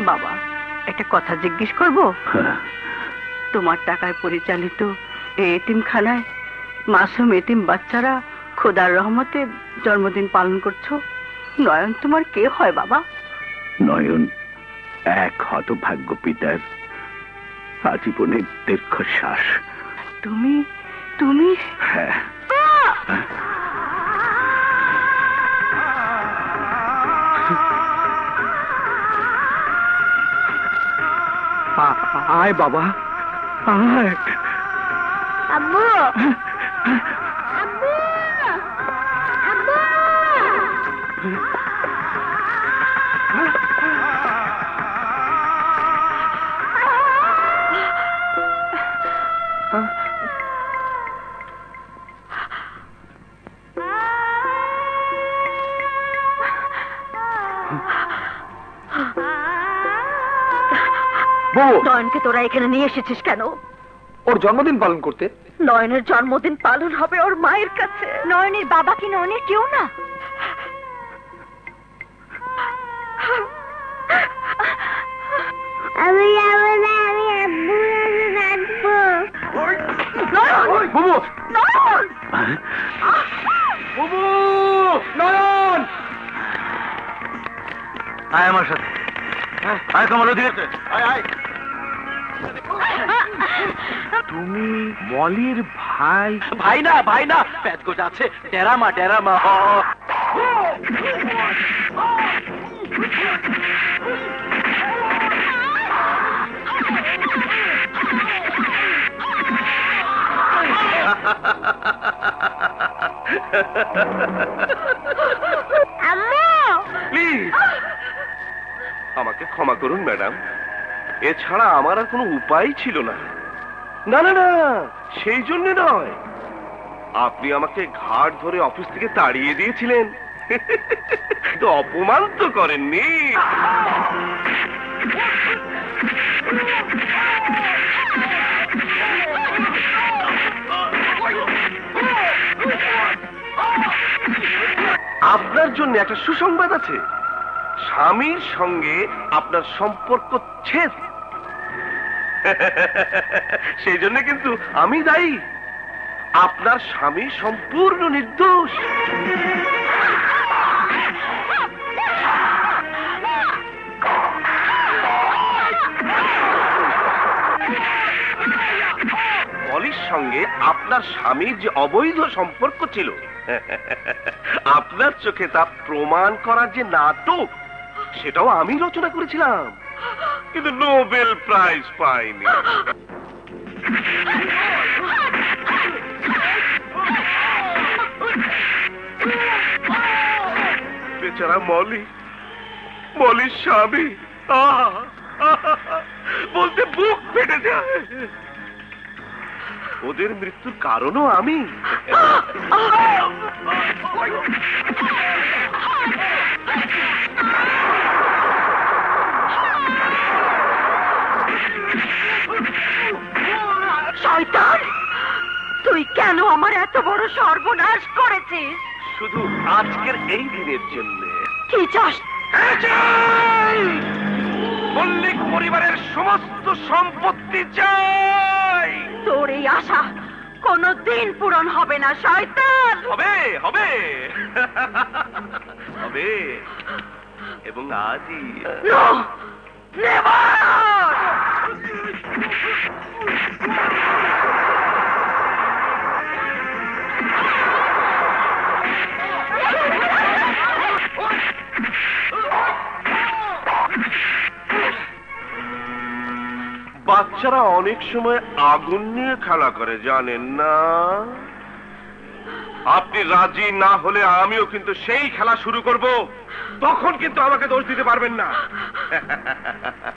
বাবা, একটা কথা জিজ্ঞেস করব? তোমার টাকায় পরিচালিত এই এতিমখানায় মাসুম এতিম বাচ্চারা খোদার রহমতে জন্মদিন পালন করছো। নয়ন তোমার কে হয় বাবা? নয়ন এক হতভাগ্য পিতার আজীবনের দীর্ঘশ্বাস। তুমি তুমি হ্যাঁ, আয় বাবা, আয়। আব্বু, আব্বু, আব্বু। নয়নকে তোরা এখানে নিয়ে এসেছিস কেন? ওর জন্মদিন পালন করতে। নয়নের জন্মদিন পালন হবে ওর মায়ের কাছে। নয়নের বাবা কি নয়নের কেউ না? আমি যাবো না, আমি আব্বুর কাছে থাকবো। বুবু, নয়ন, আয় আমার সাথে। আয় তোমার ওদিকে, আয় আয়। তুমি মলির ভাই? ভাই না, ভাই না, পেট গোটা আছে। ডেরামা, ডেরামা। প্লিজ আমাকে ক্ষমা করুন ম্যাডাম, এছাড়া আমার আর কোনো উপায় ছিল না। না না না, সেই জন্য নয়, আপনি আমাকে ঘাট ধরে অফিস থেকে তাড়িয়ে দিয়েছিলেন, তো অপমান তো করেননি। আপনার জন্য একটা সুসংবাদ আছে, স্বামীর সঙ্গে আপনার সম্পর্ক ছেদ। সেই জন্য কিন্তু আমি দায়ী, আপনার স্বামী সম্পূর্ণ নির্দোষ। মলির সঙ্গে আপনার স্বামীর যে অবৈধ সম্পর্ক ছিল, আপনার চোখে তা প্রমাণ করার যে নাটক, সেটাও আমি রচনা করেছিলাম, কিন্তু নোবেল প্রাইজ পাইনি। বেচারা মলি, মলির স্বামী, বলতে বুক ফেটে যায়। ওদের মৃত্যুর কারণও আমি। শয়তান, তুই কেন আমার এত বড় সর্বনাশ করেছিস? শুধু আজকের এই দিনের জন্য। কি চাস? মল্লিক পরিবারের সমস্ত সম্পত্তি চাই। তোর এই আশা কোনদিন পূরণ হবে না শয়তান। হবে হবে হবে, এবং আজই। No! Never! বাচ্চারা অনেক সময় আগুন নিয়ে খেলা করে, জানেন না? আপনি রাজি না হলে আমিও কিন্তু সেই খেলা শুরু করব, তখন কিন্তু আমাকে দোষ দিতে পারবেন না।